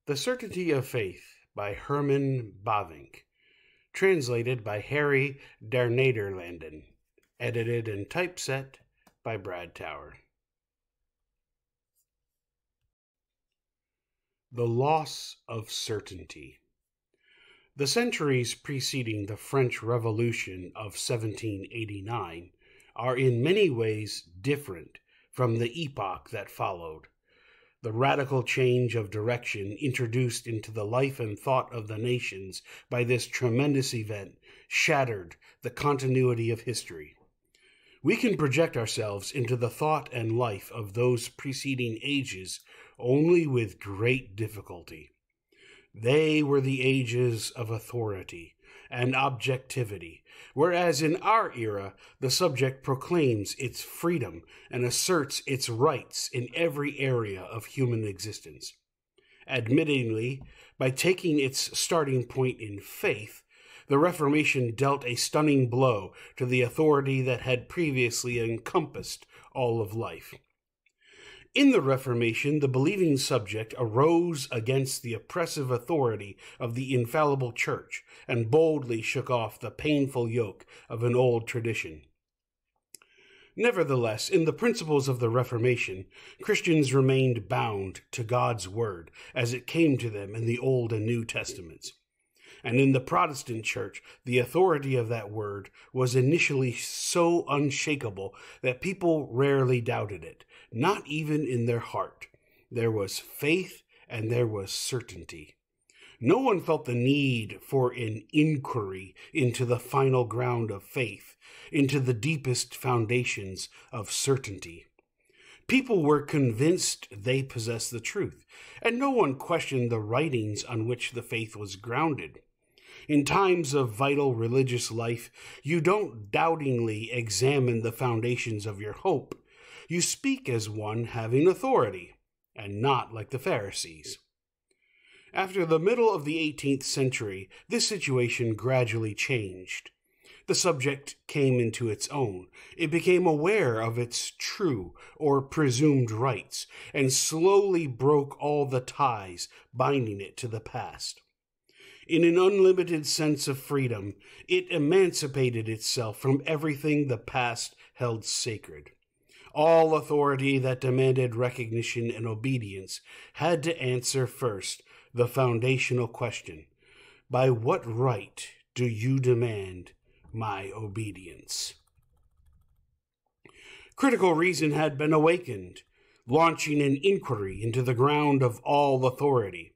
The Certainty of Faith by Herman Bavinck, translated by Harry der Nederlanden, edited and typeset by Brad Tower. The Loss of Certainty. The centuries preceding the French Revolution of 1789 are in many ways different from the epoch that followed. The radical change of direction introduced into the life and thought of the nations by this tremendous event shattered the continuity of history. We can project ourselves into the thought and life of those preceding ages only with great difficulty. They were the ages of authority and objectivity, whereas in our era the subject proclaims its freedom and asserts its rights in every area of human existence. Admittingly, by taking its starting point in faith, the Reformation dealt a stunning blow to the authority that had previously encompassed all of life. In the Reformation, the believing subject arose against the oppressive authority of the infallible Church and boldly shook off the painful yoke of an old tradition. Nevertheless, in the principles of the Reformation, Christians remained bound to God's Word as it came to them in the Old and New Testaments. And in the Protestant Church, the authority of that Word was initially so unshakable that people rarely doubted it, not even in their heart. There was faith and there was certainty. No one felt the need for an inquiry into the final ground of faith, into the deepest foundations of certainty. People were convinced they possessed the truth, and no one questioned the writings on which the faith was grounded. In times of vital religious life, you don't doubtingly examine the foundations of your hope. You speak as one having authority, and not like the Pharisees. After the middle of the 18th century, this situation gradually changed. The subject came into its own. It became aware of its true or presumed rights, and slowly broke all the ties binding it to the past. In an unlimited sense of freedom, it emancipated itself from everything the past held sacred. All authority that demanded recognition and obedience had to answer first the foundational question: by what right do you demand my obedience? Critical reason had been awakened, launching an inquiry into the ground of all authority.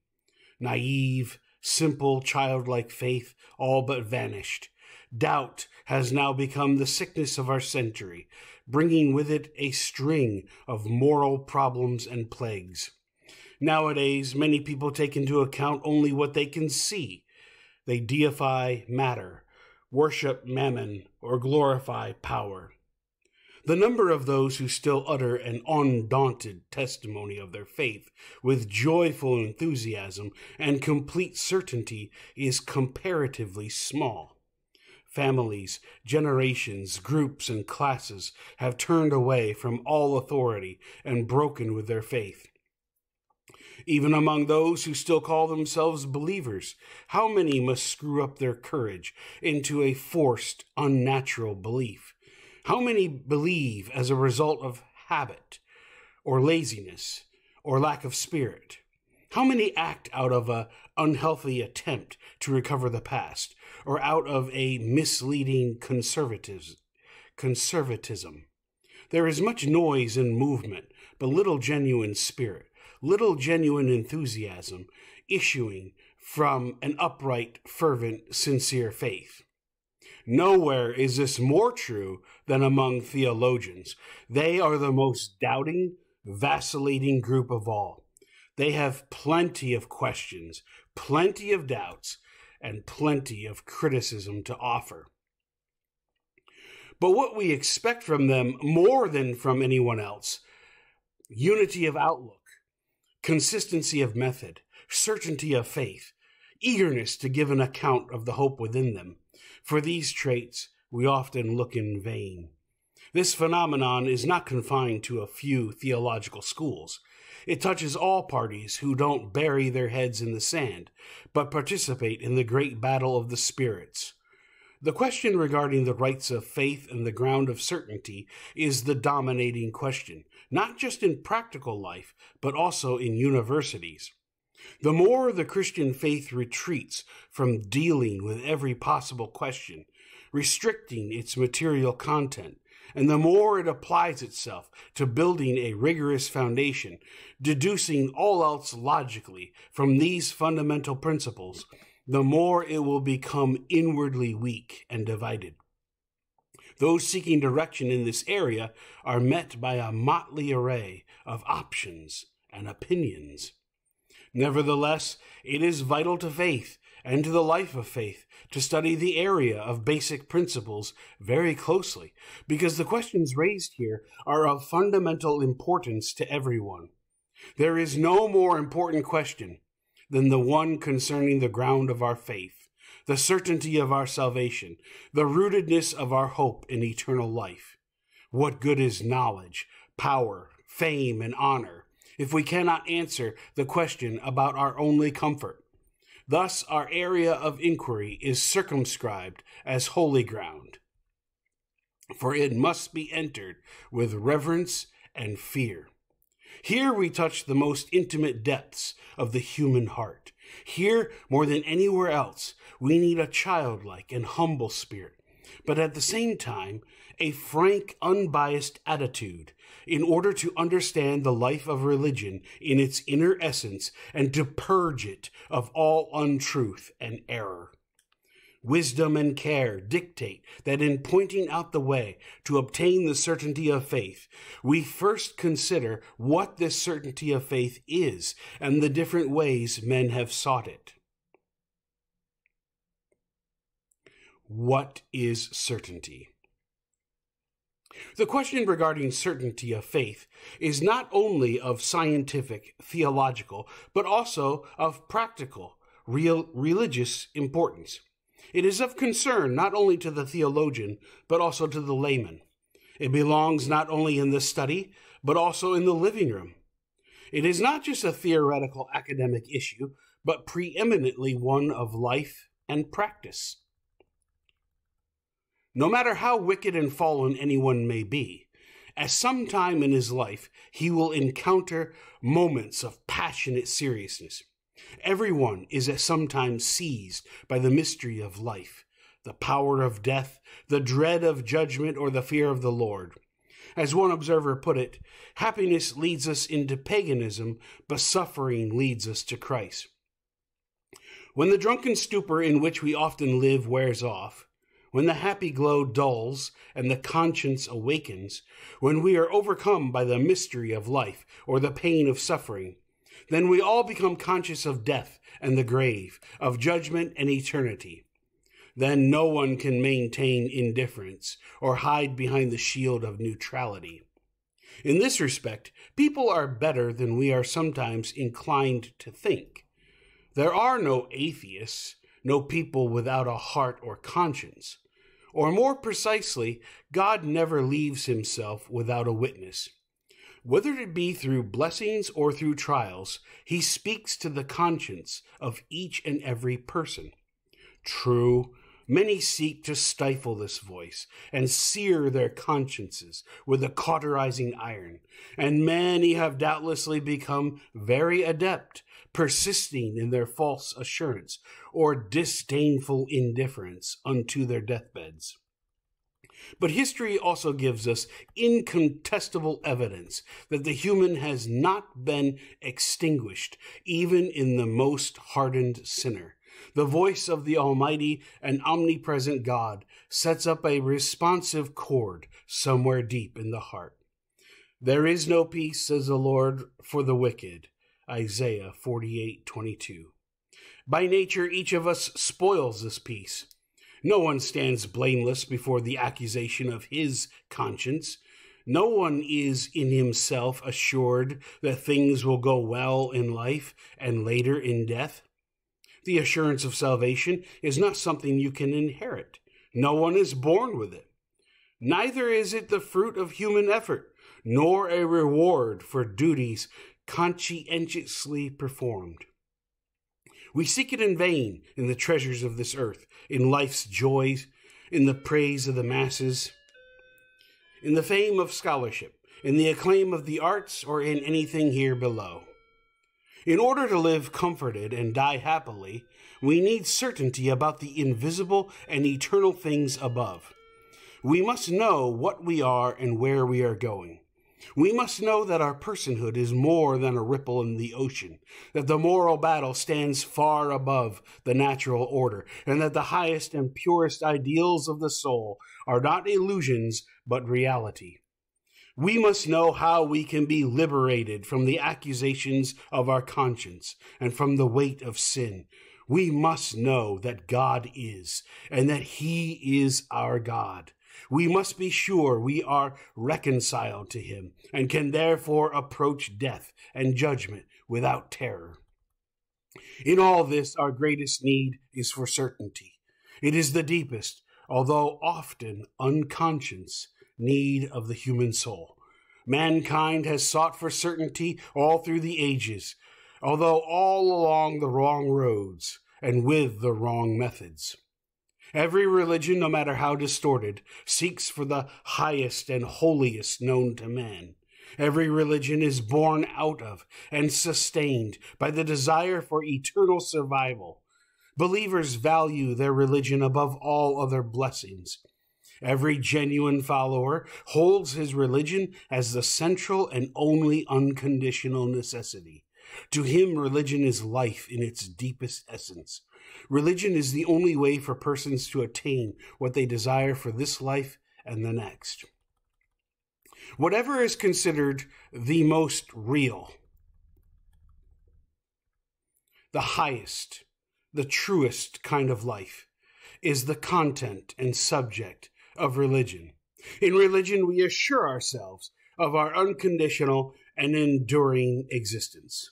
Naive, simple, childlike faith all but vanished. Doubt has now become the sickness of our century, bringing with it a string of moral problems and plagues. Nowadays, many people take into account only what they can see. They deify matter, worship mammon, or glorify power. The number of those who still utter an undaunted testimony of their faith with joyful enthusiasm and complete certainty is comparatively small. Families, generations, groups, and classes have turned away from all authority and broken with their faith. Even among those who still call themselves believers, how many must screw up their courage into a forced, unnatural belief? How many believe as a result of habit, or laziness, or lack of spirit? How many act out of an unhealthy attempt to recover the past, or out of a misleading conservatism? There is much noise and movement, but little genuine spirit, little genuine enthusiasm issuing from an upright, fervent, sincere faith. Nowhere is this more true than among theologians. They are the most doubting, vacillating group of all. They have plenty of questions, plenty of doubts, and plenty of criticism to offer. But what we expect from them more than from anyone else: unity of outlook, consistency of method, certainty of faith, eagerness to give an account of the hope within them. For these traits, we often look in vain. This phenomenon is not confined to a few theological schools. It touches all parties who don't bury their heads in the sand, but participate in the great battle of the spirits. The question regarding the rights of faith and the ground of certainty is the dominating question, not just in practical life, but also in universities. The more the Christian faith retreats from dealing with every possible question, restricting its material content, and the more it applies itself to building a rigorous foundation, deducing all else logically from these fundamental principles, the more it will become inwardly weak and divided. Those seeking direction in this area are met by a motley array of options and opinions. Nevertheless, it is vital to faith and to the life of faith to study the area of basic principles very closely, because the questions raised here are of fundamental importance to everyone. There is no more important question than the one concerning the ground of our faith, the certainty of our salvation, the rootedness of our hope in eternal life. What good is knowledge, power, fame, and honor if we cannot answer the question about our only comfort? Thus, our area of inquiry is circumscribed as holy ground, for it must be entered with reverence and fear. Here we touch the most intimate depths of the human heart. Here, more than anywhere else, we need a childlike and humble spirit, but at the same time, a frank, unbiased attitude in order to understand the life of religion in its inner essence and to purge it of all untruth and error. Wisdom and care dictate that in pointing out the way to obtain the certainty of faith, we first consider what this certainty of faith is and the different ways men have sought it. What is certainty? The question regarding certainty of faith is not only of scientific, theological, but also of practical, religious importance. It is of concern not only to the theologian, but also to the layman. It belongs not only in the study, but also in the living room. It is not just a theoretical academic issue, but preeminently one of life and practice. No matter how wicked and fallen anyone may be, at some time in his life, he will encounter moments of passionate seriousness. Everyone is at some time seized by the mystery of life, the power of death, the dread of judgment, or the fear of the Lord. As one observer put it, happiness leads us into paganism, but suffering leads us to Christ. When the drunken stupor in which we often live wears off, when the happy glow dulls and the conscience awakens, when we are overcome by the mystery of life or the pain of suffering, then we all become conscious of death and the grave, of judgment and eternity. Then no one can maintain indifference or hide behind the shield of neutrality. In this respect, people are better than we are sometimes inclined to think. There are no atheists, no people without a heart or conscience. Or more precisely, God never leaves himself without a witness. Whether it be through blessings or through trials, he speaks to the conscience of each and every person. True, many seek to stifle this voice and sear their consciences with a cauterizing iron, and many have doubtlessly become very adept, persisting in their false assurance or disdainful indifference unto their deathbeds. But history also gives us incontestable evidence that the human has not been extinguished, even in the most hardened sinner. The voice of the Almighty and omnipresent God sets up a responsive chord somewhere deep in the heart. There is no peace, says the Lord, for the wicked. Isaiah 48:22. By nature, each of us spoils this peace. No one stands blameless before the accusation of his conscience. No one is in himself assured that things will go well in life and later in death. The assurance of salvation is not something you can inherit. No one is born with it. Neither is it the fruit of human effort, nor a reward for duties conscientiously performed. We seek it in vain in the treasures of this earth, in life's joys, in the praise of the masses, in the fame of scholarship, in the acclaim of the arts, or in anything here below. In order to live comforted and die happily, we need certainty about the invisible and eternal things above. We must know what we are and where we are going. We must know that our personhood is more than a ripple in the ocean, that the moral battle stands far above the natural order, and that the highest and purest ideals of the soul are not illusions but reality. We must know how we can be liberated from the accusations of our conscience and from the weight of sin. We must know that God is, and that He is our God. We must be sure we are reconciled to Him and can therefore approach death and judgment without terror. In all this, our greatest need is for certainty. It is the deepest, although often unconscious, need of the human soul. Mankind has sought for certainty all through the ages, although all along the wrong roads and with the wrong methods. Every religion, no matter how distorted, seeks for the highest and holiest known to man. Every religion is born out of and sustained by the desire for eternal survival. Believers value their religion above all other blessings. Every genuine follower holds his religion as the central and only unconditional necessity. To him, religion is life in its deepest essence. Religion is the only way for persons to attain what they desire for this life and the next. Whatever is considered the most real, the highest, the truest kind of life, is the content and subject of religion. In religion, we assure ourselves of our unconditional and enduring existence.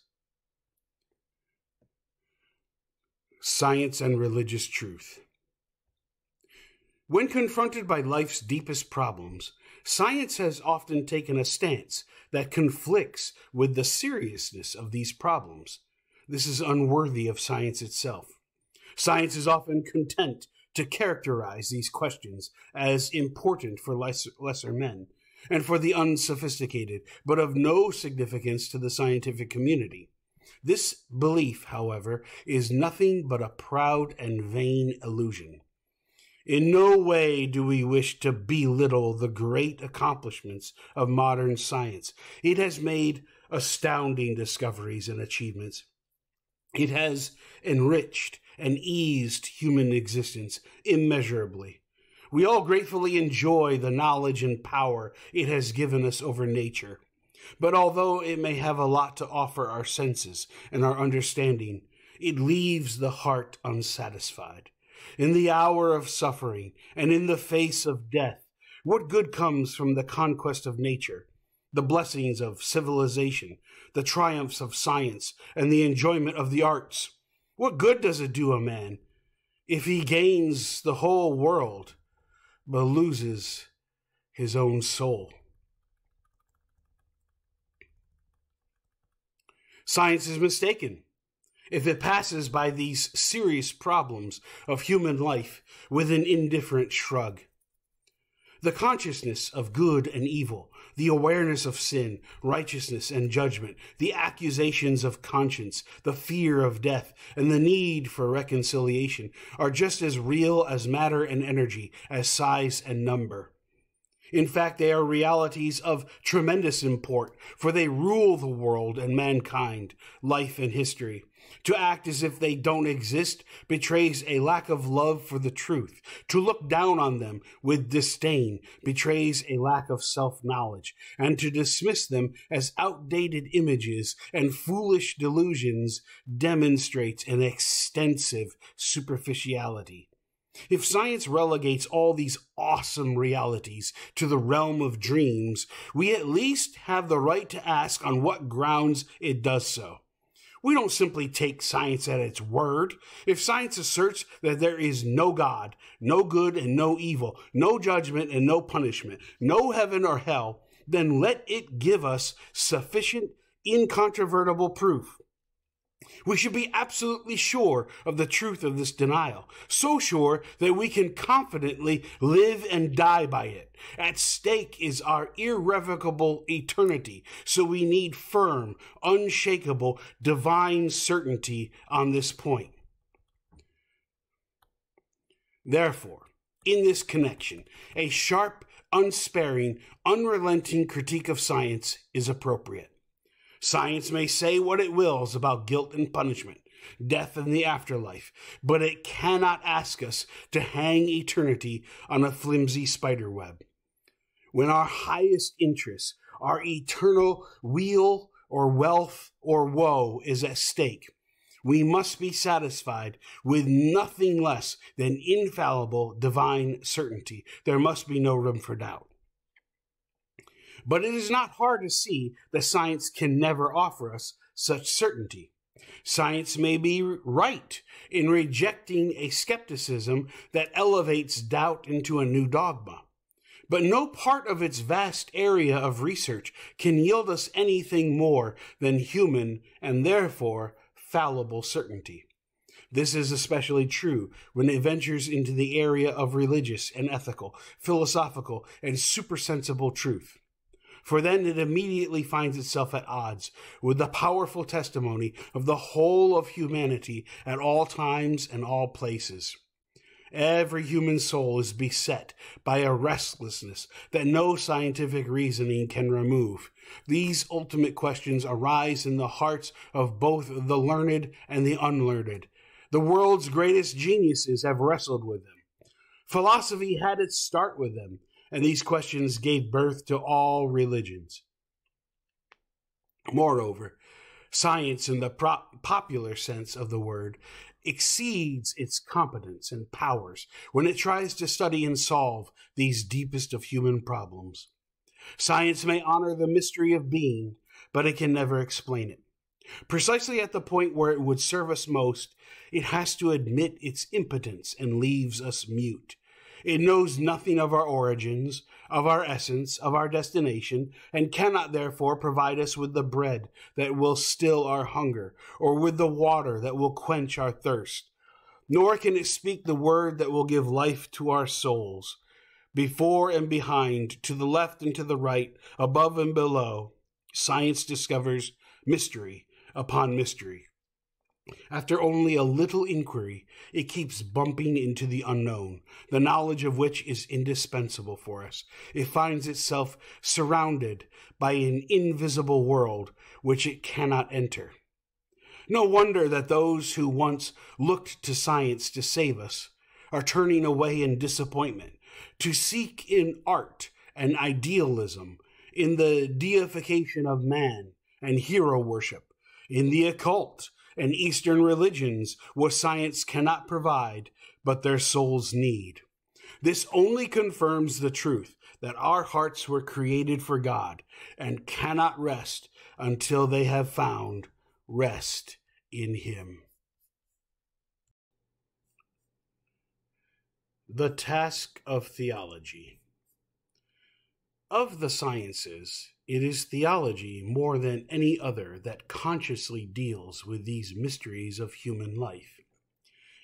Science and religious truth. When confronted by life's deepest problems, science has often taken a stance that conflicts with the seriousness of these problems. This is unworthy of science itself. Science is often content to characterize these questions as important for lesser men and for the unsophisticated, but of no significance to the scientific community. This belief, however, is nothing but a proud and vain illusion. In no way do we wish to belittle the great accomplishments of modern science. It has made astounding discoveries and achievements. It has enriched and eased human existence immeasurably. We all gratefully enjoy the knowledge and power it has given us over nature. But although it may have a lot to offer our senses and our understanding, it leaves the heart unsatisfied. In the hour of suffering and in the face of death, what good comes from the conquest of nature, the blessings of civilization, the triumphs of science, and the enjoyment of the arts? What good does it do a man if he gains the whole world but loses his own soul? Science is mistaken if it passes by these serious problems of human life with an indifferent shrug. The consciousness of good and evil, the awareness of sin, righteousness, and judgment, the accusations of conscience, the fear of death, and the need for reconciliation are just as real as matter and energy, as size and number. In fact, they are realities of tremendous import, for they rule the world and mankind, life and history. To act as if they don't exist betrays a lack of love for the truth. To look down on them with disdain betrays a lack of self-knowledge, and to dismiss them as outdated images and foolish delusions demonstrates an extensive superficiality. If science relegates all these awesome realities to the realm of dreams, we at least have the right to ask on what grounds it does so. We don't simply take science at its word. If science asserts that there is no God, no good and no evil, no judgment and no punishment, no heaven or hell, then let it give us sufficient incontrovertible proof. We should be absolutely sure of the truth of this denial, so sure that we can confidently live and die by it. At stake is our irrevocable eternity, so we need firm, unshakable, divine certainty on this point. Therefore, in this connection, a sharp, unsparing, unrelenting critique of science is appropriate. Science may say what it wills about guilt and punishment, death and the afterlife, but it cannot ask us to hang eternity on a flimsy spider web. When our highest interest, our eternal weal or wealth or woe is at stake, we must be satisfied with nothing less than infallible divine certainty. There must be no room for doubt. But it is not hard to see that science can never offer us such certainty. Science may be right in rejecting a skepticism that elevates doubt into a new dogma. But no part of its vast area of research can yield us anything more than human and therefore fallible certainty. This is especially true when it ventures into the area of religious and ethical, philosophical, and supersensible truth. For then it immediately finds itself at odds with the powerful testimony of the whole of humanity at all times and all places. Every human soul is beset by a restlessness that no scientific reasoning can remove. These ultimate questions arise in the hearts of both the learned and the unlearned. The world's greatest geniuses have wrestled with them. Philosophy had its start with them, and these questions gave birth to all religions. Moreover, science in the popular sense of the word exceeds its competence and powers when it tries to study and solve these deepest of human problems. Science may honor the mystery of being, but it can never explain it. Precisely at the point where it would serve us most, it has to admit its impotence and leaves us mute. It knows nothing of our origins, of our essence, of our destination, and cannot therefore provide us with the bread that will still our hunger, or with the water that will quench our thirst. Nor can it speak the word that will give life to our souls. Before and behind, to the left and to the right, above and below, science discovers mystery upon mystery. After only a little inquiry, it keeps bumping into the unknown, the knowledge of which is indispensable for us. It finds itself surrounded by an invisible world which it cannot enter. No wonder that those who once looked to science to save us are turning away in disappointment, to seek in art and idealism, in the deification of man and hero worship, in the occult and Eastern religions what science cannot provide, but their souls need. This only confirms the truth that our hearts were created for God and cannot rest until they have found rest in Him. The task of theology. Of the sciences, it is theology more than any other that consciously deals with these mysteries of human life.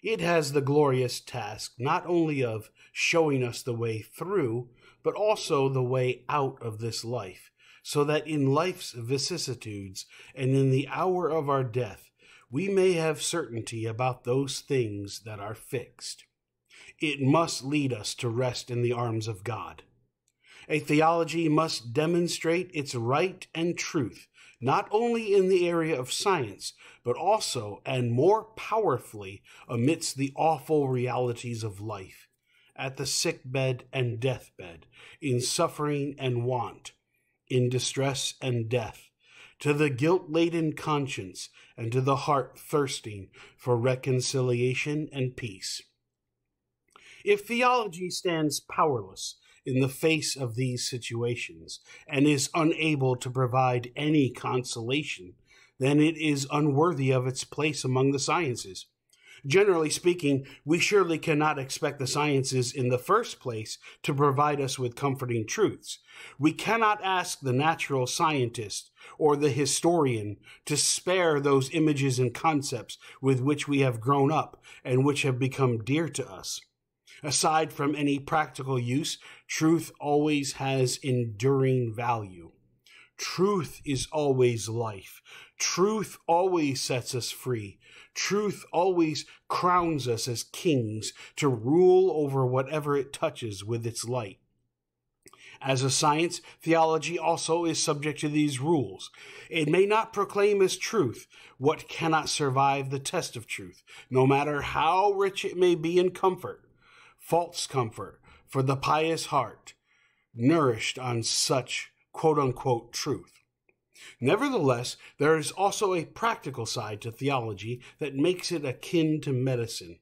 It has the glorious task not only of showing us the way through, but also the way out of this life, so that in life's vicissitudes and in the hour of our death, we may have certainty about those things that are fixed. It must lead us to rest in the arms of God. A theology must demonstrate its right and truth, not only in the area of science, but also and more powerfully amidst the awful realities of life, at the sickbed and deathbed, in suffering and want, in distress and death, to the guilt-laden conscience and to the heart thirsting for reconciliation and peace. If theology stands powerless in the face of these situations and is unable to provide any consolation, then it is unworthy of its place among the sciences. Generally speaking, we surely cannot expect the sciences in the first place to provide us with comforting truths. We cannot ask the natural scientist or the historian to spare those images and concepts with which we have grown up and which have become dear to us. Aside from any practical use, truth always has enduring value. Truth is always life. Truth always sets us free. Truth always crowns us as kings to rule over whatever it touches with its light. As a science, theology also is subject to these rules. It may not proclaim as truth what cannot survive the test of truth, no matter how rich it may be in comfort, false comfort for the pious heart, nourished on such quote-unquote truth. Nevertheless, there is also a practical side to theology that makes it akin to medicine.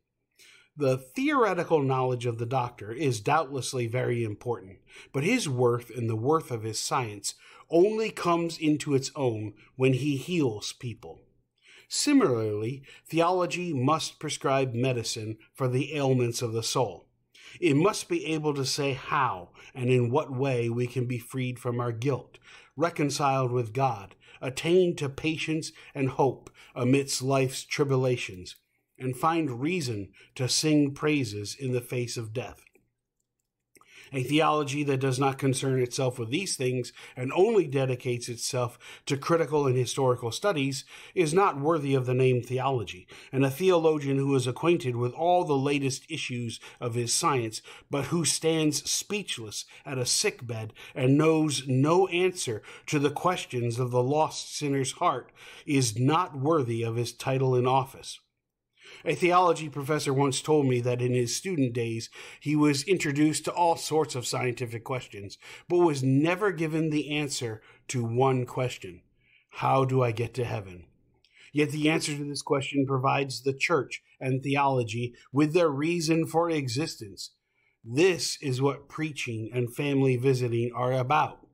The theoretical knowledge of the doctor is doubtlessly very important, but his worth and the worth of his science only comes into its own when he heals people. Similarly, theology must prescribe medicine for the ailments of the soul. It must be able to say how and in what way we can be freed from our guilt, reconciled with God, attain to patience and hope amidst life's tribulations, and find reason to sing praises in the face of death. A theology that does not concern itself with these things and only dedicates itself to critical and historical studies is not worthy of the name theology, and a theologian who is acquainted with all the latest issues of his science, but who stands speechless at a sickbed and knows no answer to the questions of the lost sinner's heart, is not worthy of his title and office. A theology professor once told me that in his student days he was introduced to all sorts of scientific questions, but was never given the answer to one question: how do I get to heaven? Yet the answer to this question provides the church and theology with their reason for existence. This is what preaching and family visiting are about.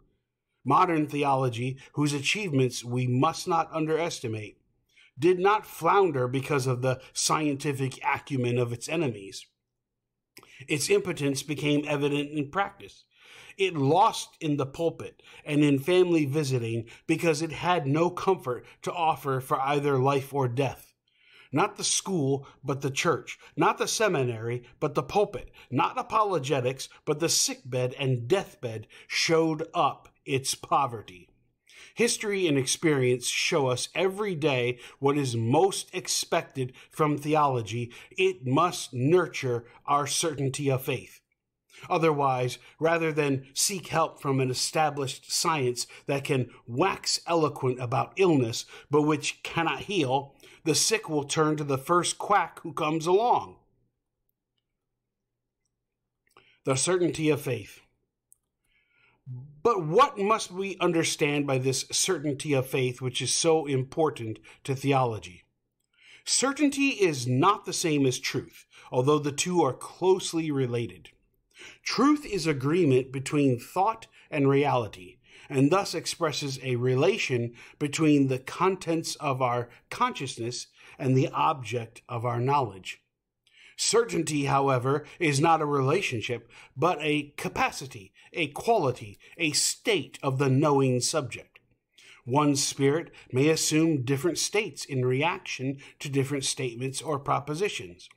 Modern theology, whose achievements we must not underestimate, did not flounder because of the scientific acumen of its enemies. Its impotence became evident in practice. It lost in the pulpit and in family visiting because it had no comfort to offer for either life or death. Not the school, but the church. Not the seminary, but the pulpit. Not apologetics, but the sickbed and deathbed showed up its poverty. History and experience show us every day what is most expected from theology. It must nurture our certainty of faith. Otherwise, rather than seek help from an established science that can wax eloquent about illness, but which cannot heal, the sick will turn to the first quack who comes along. The certainty of faith. But what must we understand by this certainty of faith which is so important to theology? Certainty is not the same as truth, although the two are closely related. Truth is agreement between thought and reality, and thus expresses a relation between the contents of our consciousness and the object of our knowledge. Certainty, however, is not a relationship, but a capacity, a quality, a state of the knowing subject. One's spirit may assume different states in reaction to different statements or propositions.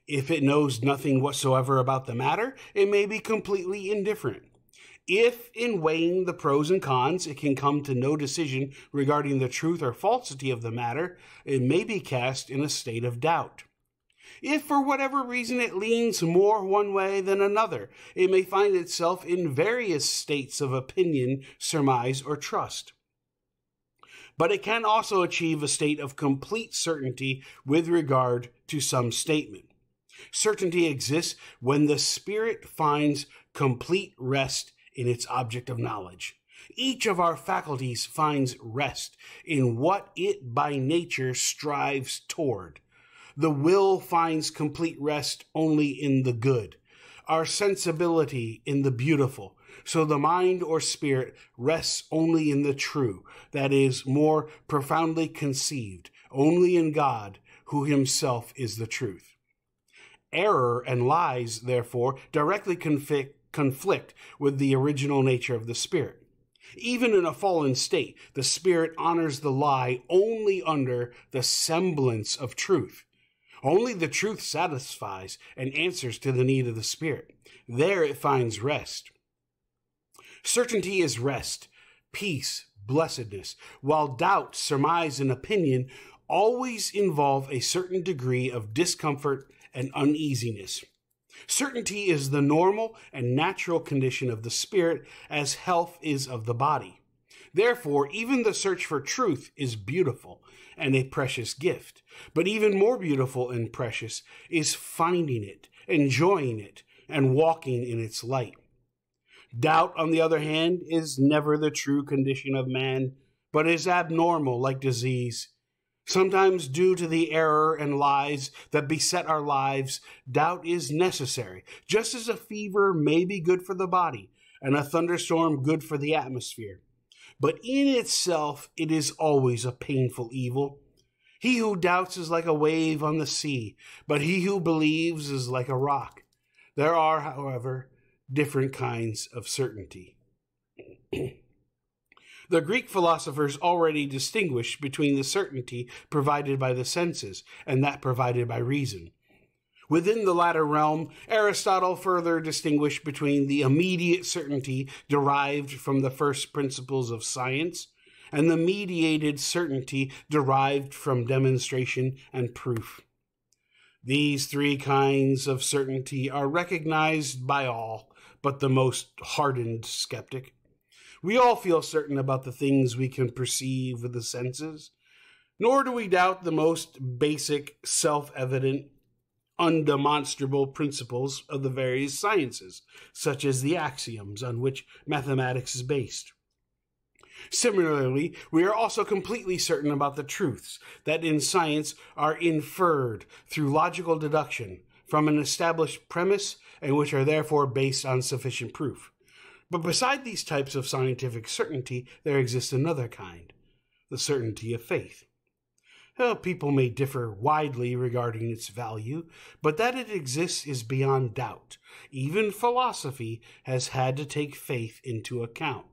If it knows nothing whatsoever about the matter, it may be completely indifferent. If, in weighing the pros and cons, it can come to no decision regarding the truth or falsity of the matter, it may be cast in a state of doubt. If for whatever reason it leans more one way than another, it may find itself in various states of opinion, surmise, or trust. But it can also achieve a state of complete certainty with regard to some statement. Certainty exists when the spirit finds complete rest in its object of knowledge. Each of our faculties finds rest in what it by nature strives toward. The will finds complete rest only in the good, our sensibility in the beautiful. So the mind or spirit rests only in the true, that is, more profoundly conceived, only in God, who himself is the truth. Error and lies, therefore, directly conflict with the original nature of the Spirit. Even in a fallen state, the Spirit honors the lie only under the semblance of truth. Only the truth satisfies and answers to the need of the Spirit. There it finds rest. Certainty is rest, peace, blessedness, while doubt, surmise, and opinion always involve a certain degree of discomfort and uneasiness. Certainty is the normal and natural condition of the spirit, as health is of the body. Therefore, even the search for truth is beautiful and a precious gift. But even more beautiful and precious is finding it, enjoying it, and walking in its light. Doubt, on the other hand, is never the true condition of man, but is abnormal like disease. Sometimes, due to the error and lies that beset our lives, doubt is necessary, just as a fever may be good for the body and a thunderstorm good for the atmosphere. But in itself, it is always a painful evil. He who doubts is like a wave on the sea, but he who believes is like a rock. There are, however, different kinds of certainty. The Greek philosophers already distinguished between the certainty provided by the senses and that provided by reason. Within the latter realm, Aristotle further distinguished between the immediate certainty derived from the first principles of science and the mediated certainty derived from demonstration and proof. These three kinds of certainty are recognized by all but the most hardened skeptic. We all feel certain about the things we can perceive with the senses, nor do we doubt the most basic, self-evident, undemonstrable principles of the various sciences, such as the axioms on which mathematics is based. Similarly, we are also completely certain about the truths that in science are inferred through logical deduction from an established premise and which are therefore based on sufficient proof. But beside these types of scientific certainty, there exists another kind, the certainty of faith. People may differ widely regarding its value, but that it exists is beyond doubt. Even philosophy has had to take faith into account.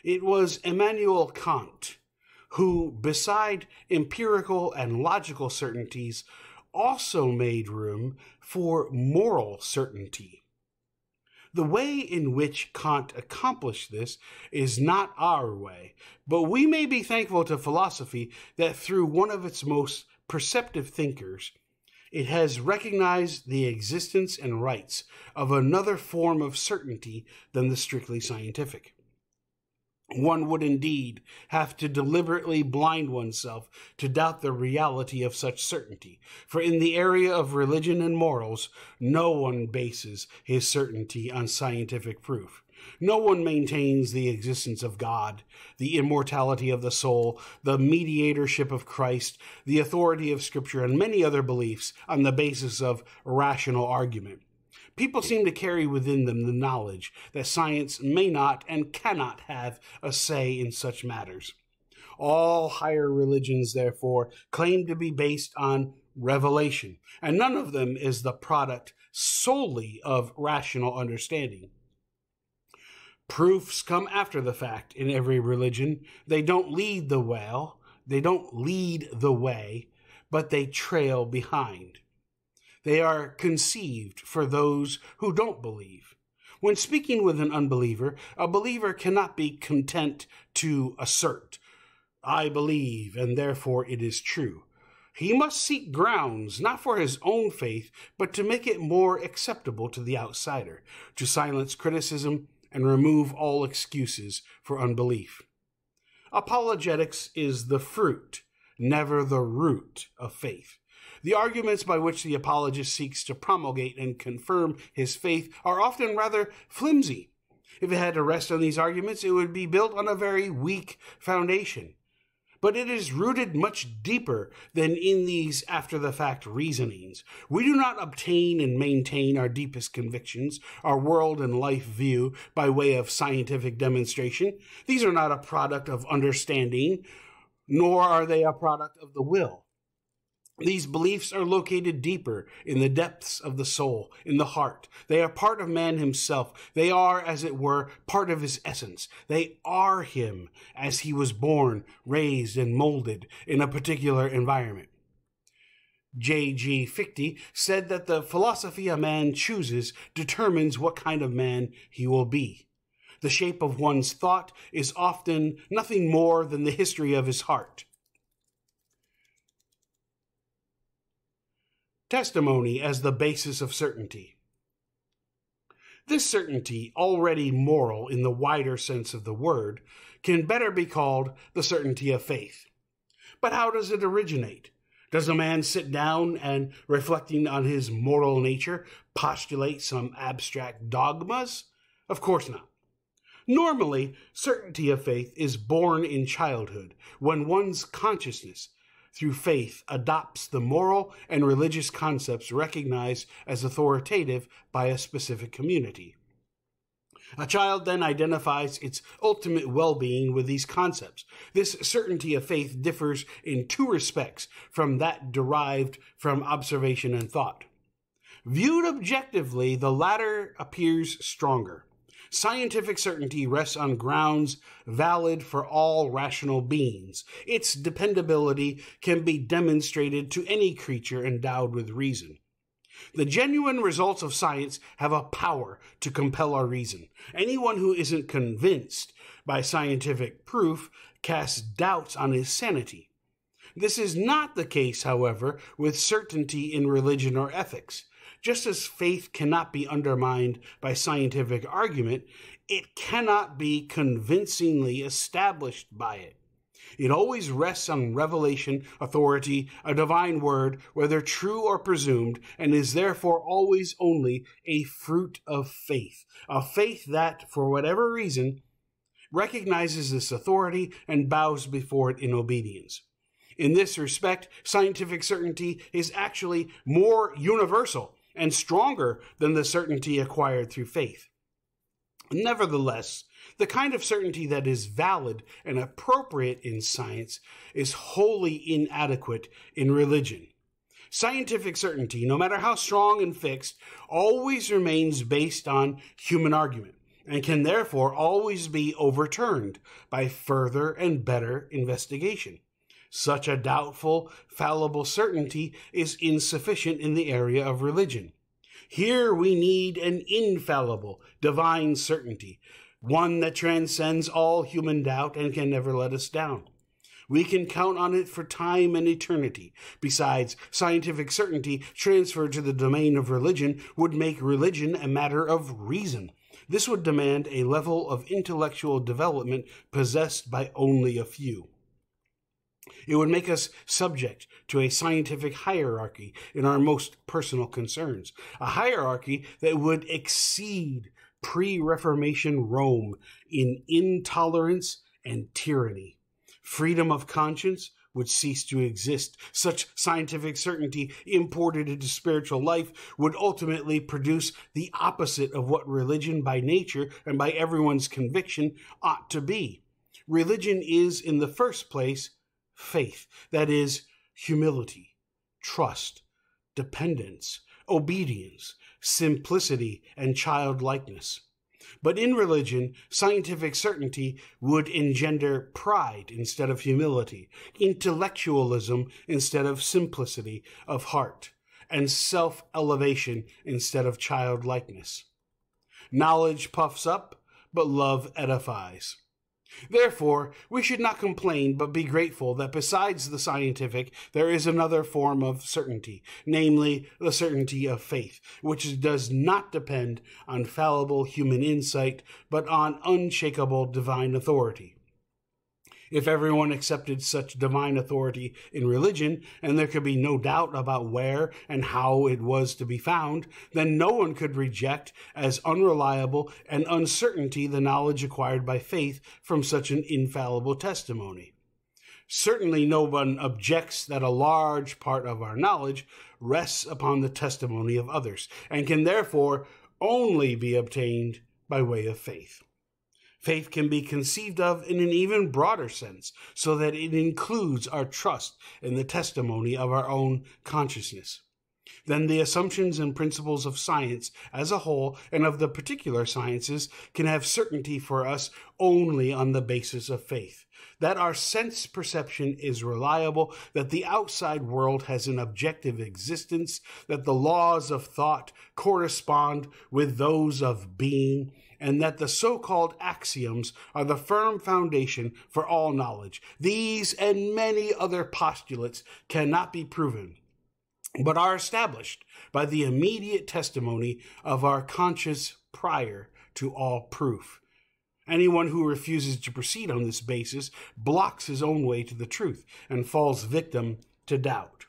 It was Immanuel Kant who, beside empirical and logical certainties, also made room for moral certainty. The way in which Kant accomplished this is not our way, but we may be thankful to philosophy that through one of its most perceptive thinkers, it has recognized the existence and rights of another form of certainty than the strictly scientific. One would indeed have to deliberately blind oneself to doubt the reality of such certainty, for in the area of religion and morals, no one bases his certainty on scientific proof. No one maintains the existence of God, the immortality of the soul, the mediatorship of Christ, the authority of Scripture, and many other beliefs on the basis of rational argument. People seem to carry within them the knowledge that science may not and cannot have a say in such matters. All higher religions, therefore, claim to be based on revelation, and none of them is the product solely of rational understanding. Proofs come after the fact in every religion. They don't lead the way, but they trail behind. They are conceived for those who don't believe. When speaking with an unbeliever, a believer cannot be content to assert, "I believe, and therefore it is true." He must seek grounds, not for his own faith, but to make it more acceptable to the outsider, to silence criticism and remove all excuses for unbelief. Apologetics is the fruit, never the root of faith. The arguments by which the apologist seeks to promulgate and confirm his faith are often rather flimsy. If it had to rest on these arguments, it would be built on a very weak foundation. But it is rooted much deeper than in these after-the-fact reasonings. We do not obtain and maintain our deepest convictions, our world and life view, by way of scientific demonstration. These are not a product of understanding, nor are they a product of the will. These beliefs are located deeper in the depths of the soul, in the heart. They are part of man himself. They are, as it were, part of his essence. They are him as he was born, raised, and molded in a particular environment. J.G. Fichte said that the philosophy a man chooses determines what kind of man he will be. The shape of one's thought is often nothing more than the history of his heart. Testimony as the basis of certainty. This certainty, already moral in the wider sense of the word, can better be called the certainty of faith. But how does it originate? Does a man sit down and, reflecting on his moral nature, postulate some abstract dogmas? Of course not. Normally, certainty of faith is born in childhood, when one's consciousness, through faith, adopts the moral and religious concepts recognized as authoritative by a specific community. A child then identifies its ultimate well-being with these concepts. This certainty of faith differs in two respects from that derived from observation and thought. Viewed objectively, the latter appears stronger. Scientific certainty rests on grounds valid for all rational beings. Its dependability can be demonstrated to any creature endowed with reason. The genuine results of science have a power to compel our reason. Anyone who isn't convinced by scientific proof casts doubts on his sanity. This is not the case, however, with certainty in religion or ethics. Just as faith cannot be undermined by scientific argument, it cannot be convincingly established by it. It always rests on revelation, authority, a divine word, whether true or presumed, and is therefore always only a fruit of faith. A faith that, for whatever reason, recognizes this authority and bows before it in obedience. In this respect, scientific certainty is actually more universal and stronger than the certainty acquired through faith. Nevertheless, the kind of certainty that is valid and appropriate in science is wholly inadequate in religion. Scientific certainty, no matter how strong and fixed, always remains based on human argument, and can therefore always be overturned by further and better investigation. Such a doubtful, fallible certainty is insufficient in the area of religion. Here we need an infallible, divine certainty, one that transcends all human doubt and can never let us down. We can count on it for time and eternity. Besides, scientific certainty transferred to the domain of religion would make religion a matter of reason. This would demand a level of intellectual development possessed by only a few. It would make us subject to a scientific hierarchy in our most personal concerns, a hierarchy that would exceed pre-Reformation Rome in intolerance and tyranny. Freedom of conscience would cease to exist. Such scientific certainty imported into spiritual life would ultimately produce the opposite of what religion by nature and by everyone's conviction ought to be. Religion is, in the first place, faith, that is, humility, trust, dependence, obedience, simplicity, and childlikeness. But in religion, scientific certainty would engender pride instead of humility, intellectualism instead of simplicity of heart, and self-elevation instead of childlikeness. Knowledge puffs up, but love edifies. Therefore, we should not complain, but be grateful that besides the scientific, there is another form of certainty, namely the certainty of faith, which does not depend on fallible human insight, but on unshakable divine authority. If everyone accepted such divine authority in religion, and there could be no doubt about where and how it was to be found, then no one could reject as unreliable and uncertainty the knowledge acquired by faith from such an infallible testimony. Certainly no one objects that a large part of our knowledge rests upon the testimony of others, and can therefore only be obtained by way of faith. Faith can be conceived of in an even broader sense, so that it includes our trust in the testimony of our own consciousness. Then the assumptions and principles of science as a whole and of the particular sciences can have certainty for us only on the basis of faith. That our sense perception is reliable, that the outside world has an objective existence, that the laws of thought correspond with those of being, and that the so-called axioms are the firm foundation for all knowledge. These and many other postulates cannot be proven, but are established by the immediate testimony of our conscience prior to all proof. Anyone who refuses to proceed on this basis blocks his own way to the truth and falls victim to doubt.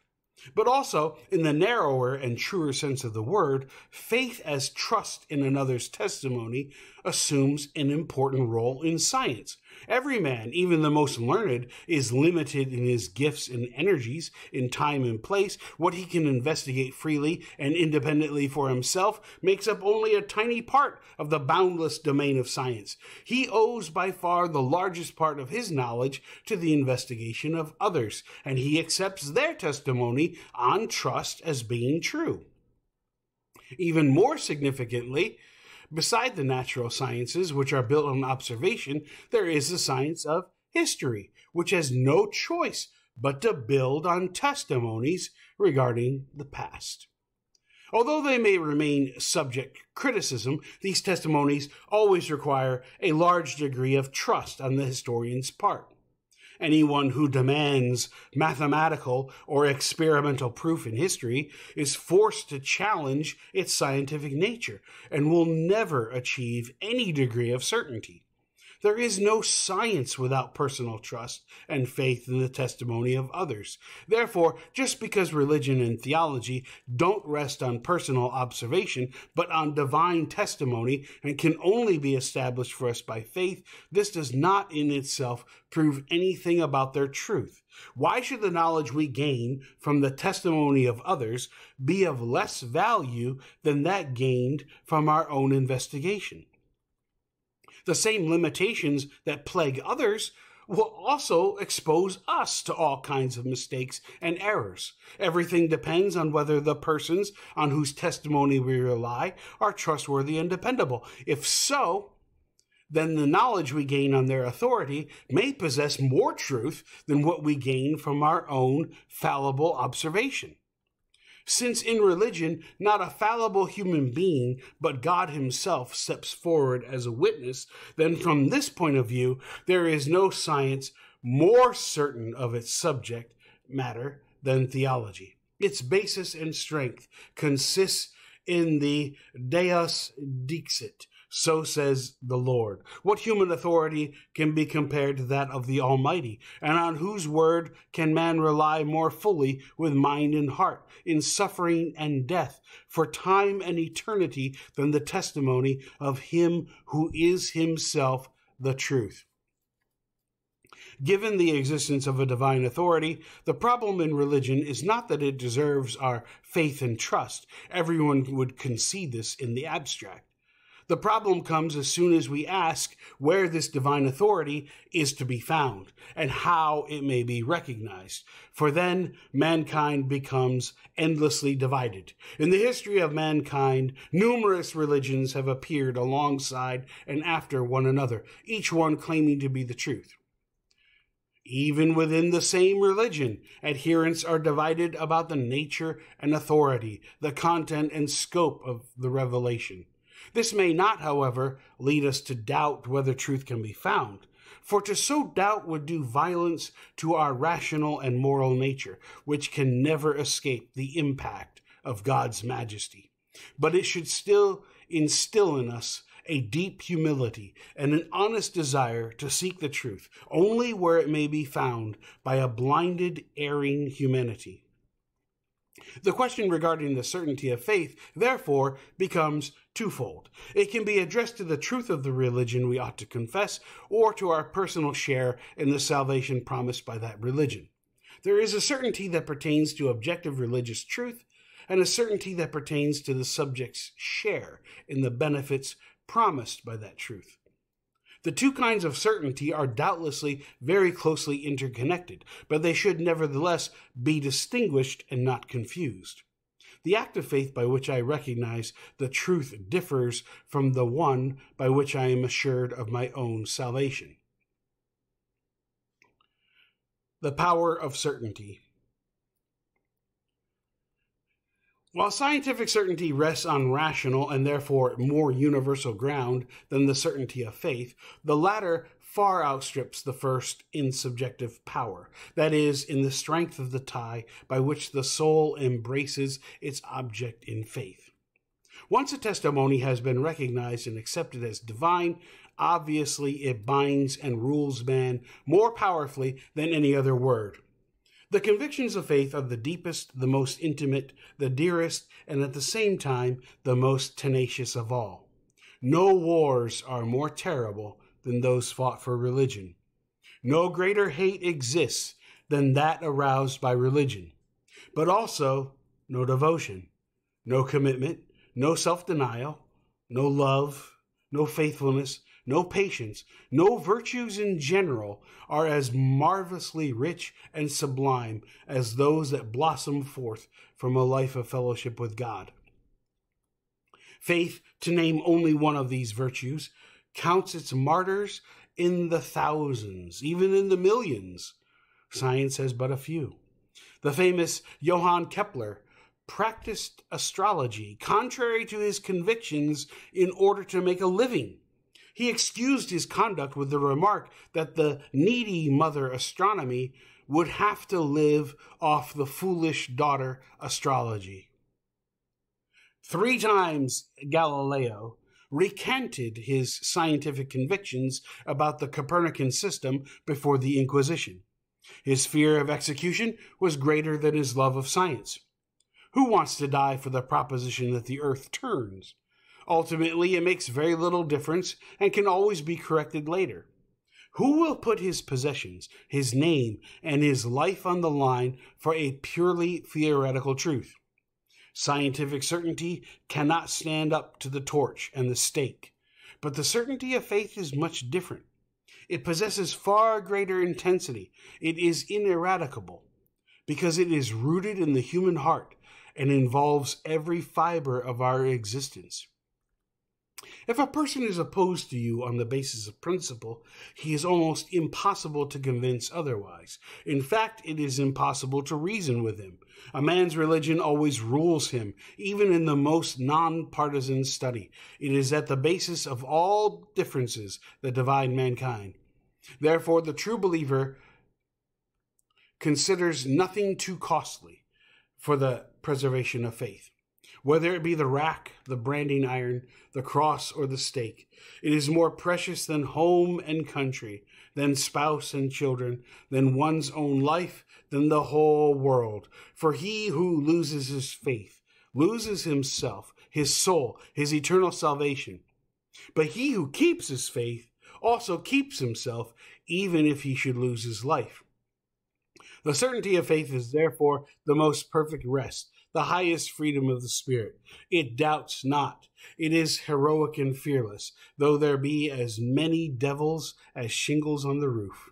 But also, in the narrower and truer sense of the word, faith as trust in another's testimony assumes an important role in science. Every man, even the most learned, is limited in his gifts and energies, in time and place. What he can investigate freely and independently for himself makes up only a tiny part of the boundless domain of science. He owes by far the largest part of his knowledge to the investigation of others, and he accepts their testimony on trust as being true. Even more significantly, beside the natural sciences, which are built on observation, there is the science of history, which has no choice but to build on testimonies regarding the past. Although they may remain subject to criticism, these testimonies always require a large degree of trust on the historian's part. Anyone who demands mathematical or experimental proof in history is forced to challenge its scientific nature and will never achieve any degree of certainty. There is no science without personal trust and faith in the testimony of others. Therefore, just because religion and theology don't rest on personal observation, but on divine testimony and can only be established for us by faith, this does not in itself prove anything about their truth. Why should the knowledge we gain from the testimony of others be of less value than that gained from our own investigation? The same limitations that plague others will also expose us to all kinds of mistakes and errors. Everything depends on whether the persons on whose testimony we rely are trustworthy and dependable. If so, then the knowledge we gain on their authority may possess more truth than what we gain from our own fallible observation. Since in religion, not a fallible human being, but God himself steps forward as a witness, then from this point of view, there is no science more certain of its subject matter than theology. Its basis and strength consists in the Deus Dixit, so says the Lord. What human authority can be compared to that of the Almighty, and on whose word can man rely more fully with mind and heart, in suffering and death, for time and eternity, than the testimony of him who is himself the truth? Given the existence of a divine authority, the problem in religion is not that it deserves our faith and trust. Everyone would concede this in the abstract. The problem comes as soon as we ask where this divine authority is to be found and how it may be recognized, for then mankind becomes endlessly divided. In the history of mankind, numerous religions have appeared alongside and after one another, each one claiming to be the truth. Even within the same religion, adherents are divided about the nature and authority, the content and scope of the revelation. This may not, however, lead us to doubt whether truth can be found, for to so doubt would do violence to our rational and moral nature, which can never escape the impact of God's majesty. But it should still instill in us a deep humility and an honest desire to seek the truth, only where it may be found by a blinded, erring humanity. The question regarding the certainty of faith, therefore, becomes twofold. It can be addressed to the truth of the religion we ought to confess, or to our personal share in the salvation promised by that religion. There is a certainty that pertains to objective religious truth, and a certainty that pertains to the subject's share in the benefits promised by that truth. The two kinds of certainty are doubtlessly very closely interconnected, but they should nevertheless be distinguished and not confused. The act of faith by which I recognize the truth differs from the one by which I am assured of my own salvation. The power of certainty. While scientific certainty rests on rational and therefore more universal ground than the certainty of faith, the latter far outstrips the first in subjective power, that is, in the strength of the tie by which the soul embraces its object in faith. Once a testimony has been recognized and accepted as divine, obviously it binds and rules man more powerfully than any other word. The convictions of faith are the deepest, the most intimate, the dearest, and at the same time the most tenacious of all. No wars are more terrible than those fought for religion. No greater hate exists than that aroused by religion. But also no devotion, no commitment, no self-denial, no love, no faithfulness, no patience, no virtues in general are as marvelously rich and sublime as those that blossom forth from a life of fellowship with God. Faith, to name only one of these virtues, counts its martyrs in the thousands, even in the millions. Science has but a few. The famous Johann Kepler practiced astrology contrary to his convictions in order to make a living. He excused his conduct with the remark that the needy mother astronomy would have to live off the foolish daughter astrology. 3 times Galileo recanted his scientific convictions about the Copernican system before the Inquisition. His fear of execution was greater than his love of science. Who wants to die for the proposition that the earth turns? Ultimately, it makes very little difference and can always be corrected later. Who will put his possessions, his name, and his life on the line for a purely theoretical truth? Scientific certainty cannot stand up to the torch and the stake, but the certainty of faith is much different. It possesses far greater intensity. It is ineradicable, because it is rooted in the human heart and involves every fiber of our existence. If a person is opposed to you on the basis of principle, he is almost impossible to convince otherwise. In fact, it is impossible to reason with him. A man's religion always rules him, even in the most non-partisan study. It is at the basis of all differences that divide mankind. Therefore, the true believer considers nothing too costly for the preservation of faith. Whether it be the rack, the branding iron, the cross, or the stake, it is more precious than home and country, than spouse and children, than one's own life, than the whole world. For he who loses his faith loses himself, his soul, his eternal salvation. But he who keeps his faith also keeps himself, even if he should lose his life. The certainty of faith is therefore the most perfect rest, the highest freedom of the spirit. It doubts not. It is heroic and fearless, though there be as many devils as shingles on the roof.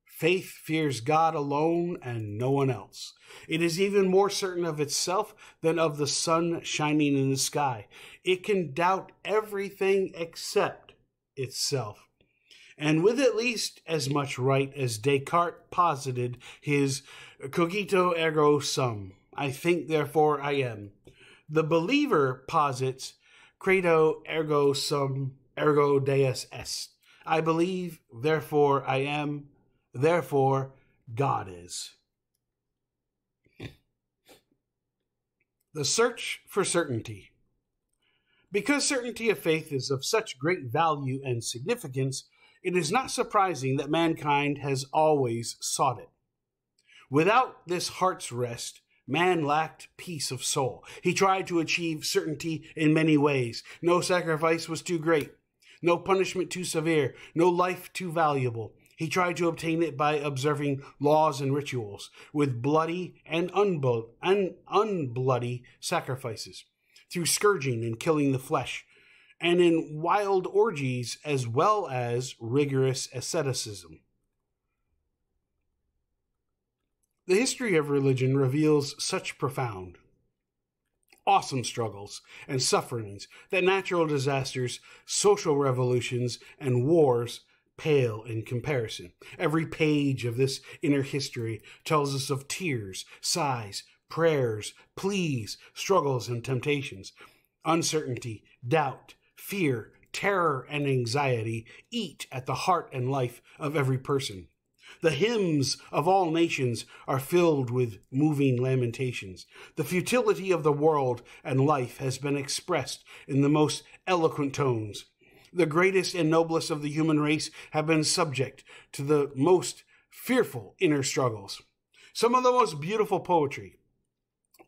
Faith fears God alone and no one else. It is even more certain of itself than of the sun shining in the sky. It can doubt everything except itself, and with at least as much right as Descartes posited his cogito ergo sum, I think, therefore I am. The believer posits credo ergo sum ergo Deus est. I believe, therefore I am, therefore God is. The search for certainty. Because certainty of faith is of such great value and significance, it is not surprising that mankind has always sought it. Without this heart's rest, man lacked peace of soul. He tried to achieve certainty in many ways. No sacrifice was too great, no punishment too severe, no life too valuable. He tried to obtain it by observing laws and rituals, with bloody and unbloody sacrifices, through scourging and killing the flesh, and in wild orgies as well as rigorous asceticism. The history of religion reveals such profound, awesome struggles and sufferings that natural disasters, social revolutions, and wars pale in comparison. Every page of this inner history tells us of tears, sighs, prayers, pleas, struggles, and temptations. Uncertainty, doubt, fear, terror, and anxiety eat at the heart and life of every person. The hymns of all nations are filled with moving lamentations. The futility of the world and life has been expressed in the most eloquent tones. The greatest and noblest of the human race have been subject to the most fearful inner struggles. Some of the most beautiful poetry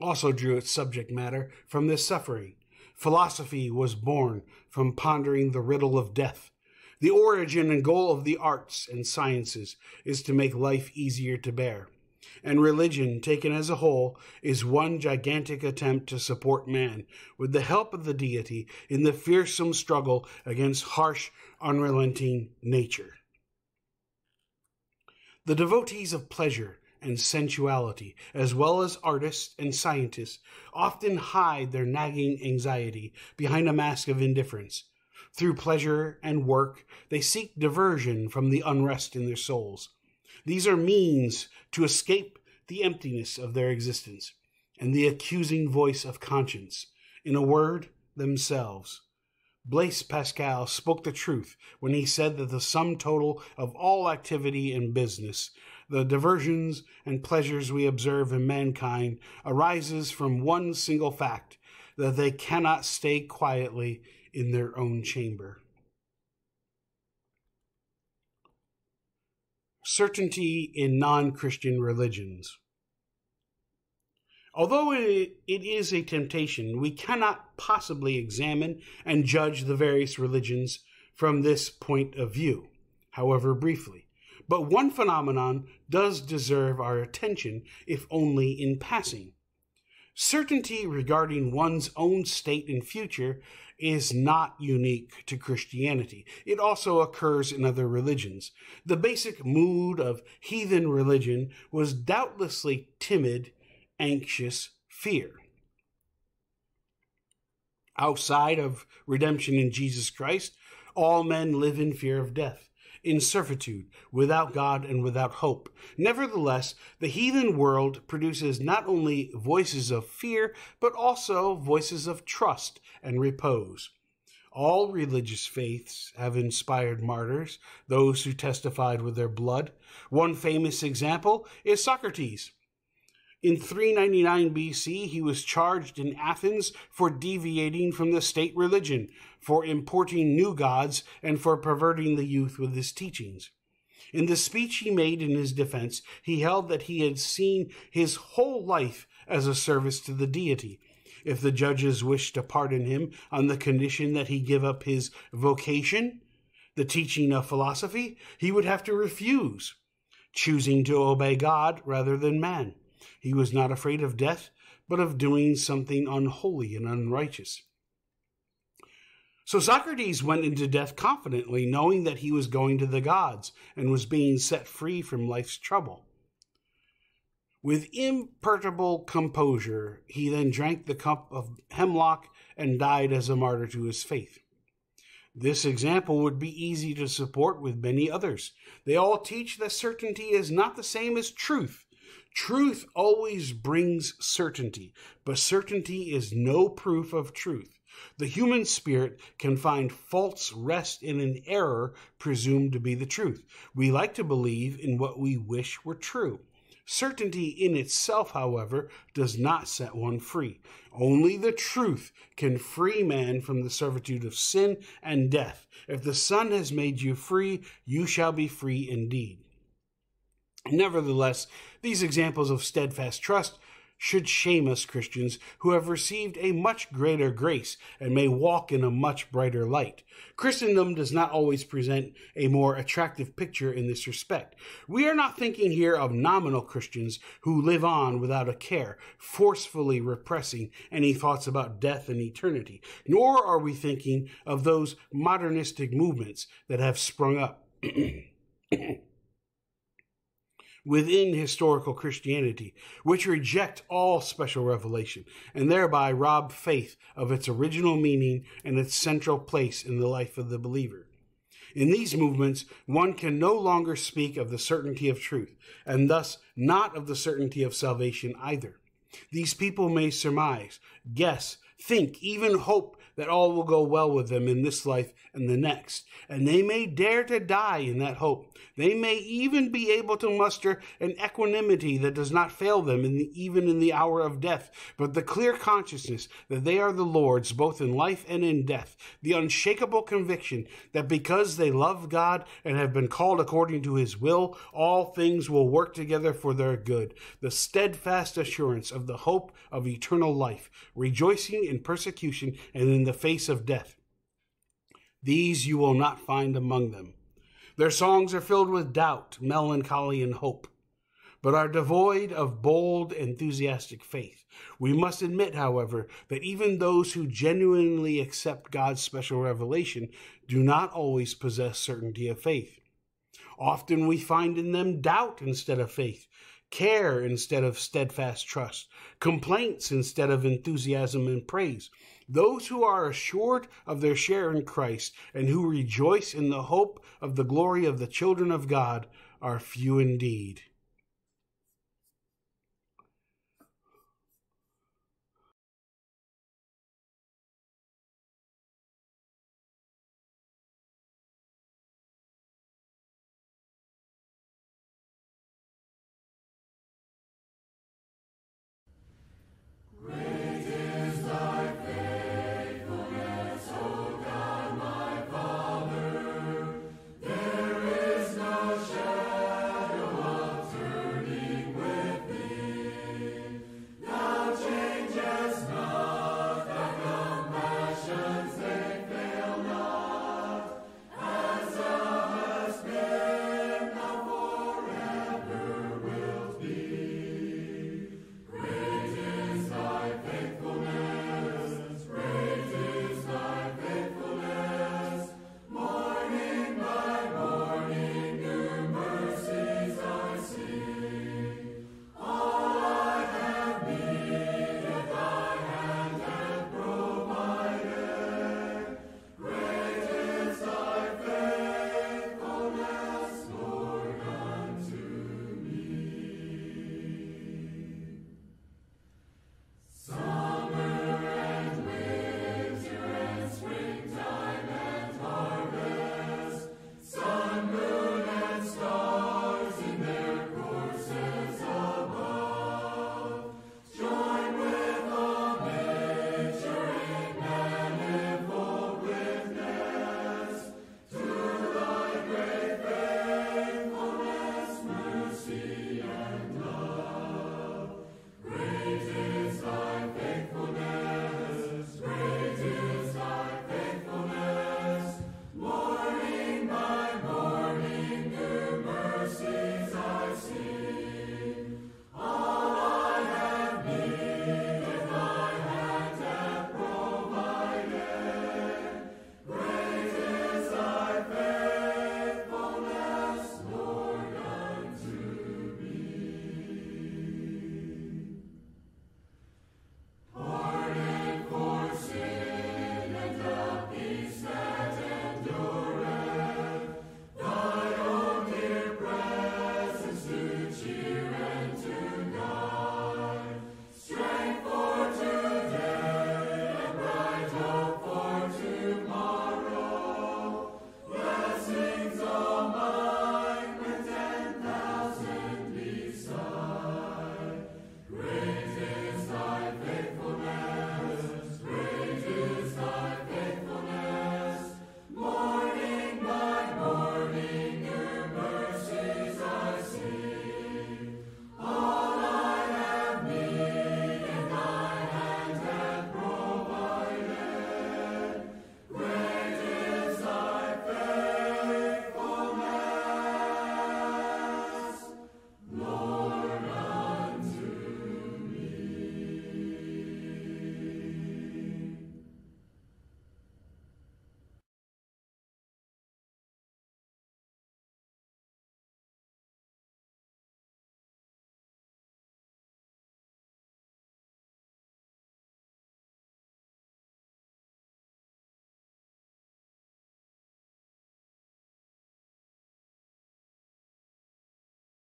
also drew its subject matter from this suffering. Philosophy was born from pondering the riddle of death. The origin and goal of the arts and sciences is to make life easier to bear. And religion, taken as a whole, is one gigantic attempt to support man, with the help of the deity, in the fearsome struggle against harsh, unrelenting nature. The devotees of pleasure and sensuality, as well as artists and scientists, often hide their nagging anxiety behind a mask of indifference. Through pleasure and work, they seek diversion from the unrest in their souls. These are means to escape the emptiness of their existence and the accusing voice of conscience. In a word, themselves. Blaise Pascal spoke the truth when he said that the sum total of all activity and business, the diversions and pleasures we observe in mankind, arises from one single fact, that they cannot stay quietly in their own chamber. Certainty in non-Christian religions. Although it is a temptation, we cannot possibly examine and judge the various religions from this point of view, however briefly. But one phenomenon does deserve our attention, if only in passing. Certainty regarding one's own state and future is not unique to Christianity. It also occurs in other religions. The basic mood of heathen religion was doubtlessly timid, anxious fear. Outside of redemption in Jesus Christ, all men live in fear of death, in servitude, without God and without hope. Nevertheless, the heathen world produces not only voices of fear, but also voices of trust and repose. All religious faiths have inspired martyrs, those who testified with their blood. One famous example is Socrates. In 399 BC, he was charged in Athens for deviating from the state religion, for importing new gods, and for perverting the youth with his teachings. In the speech he made in his defense, he held that he had seen his whole life as a service to the deity. If the judges wished to pardon him on the condition that he give up his vocation, the teaching of philosophy, he would have to refuse, choosing to obey God rather than man. He was not afraid of death, but of doing something unholy and unrighteous. So Socrates went into death confidently, knowing that he was going to the gods and was being set free from life's trouble. With imperturbable composure, he then drank the cup of hemlock and died as a martyr to his faith. This example would be easy to support with many others. They all teach that certainty is not the same as truth. Truth always brings certainty, but certainty is no proof of truth. The human spirit can find false rest in an error presumed to be the truth. We like to believe in what we wish were true. Certainty in itself, however, does not set one free. Only the truth can free man from the servitude of sin and death. If the Son has made you free, you shall be free indeed. Nevertheless, these examples of steadfast trust should shame us Christians who have received a much greater grace and may walk in a much brighter light. Christendom does not always present a more attractive picture in this respect. We are not thinking here of nominal Christians who live on without a care, forcefully repressing any thoughts about death and eternity, nor are we thinking of those modernistic movements that have sprung up within historical Christianity, which reject all special revelation and thereby rob faith of its original meaning and its central place in the life of the believer. In these movements, one can no longer speak of the certainty of truth, and thus not of the certainty of salvation either. These people may surmise, guess, think, even hope that all will go well with them in this life and the next, and they may dare to die in that hope. They may even be able to muster an equanimity that does not fail them even in the hour of death, but the clear consciousness that they are the Lord's both in life and in death, the unshakable conviction that because they love God and have been called according to his will, all things will work together for their good, the steadfast assurance of the hope of eternal life, rejoicing in persecution and in the face of death. These you will not find among them. Their songs are filled with doubt, melancholy, and hope, but are devoid of bold, enthusiastic faith. We must admit, however, that even those who genuinely accept God's special revelation do not always possess certainty of faith. Often we find in them doubt instead of faith, care instead of steadfast trust, complaints instead of enthusiasm and praise. Those who are assured of their share in Christ and who rejoice in the hope of the glory of the children of God are few indeed.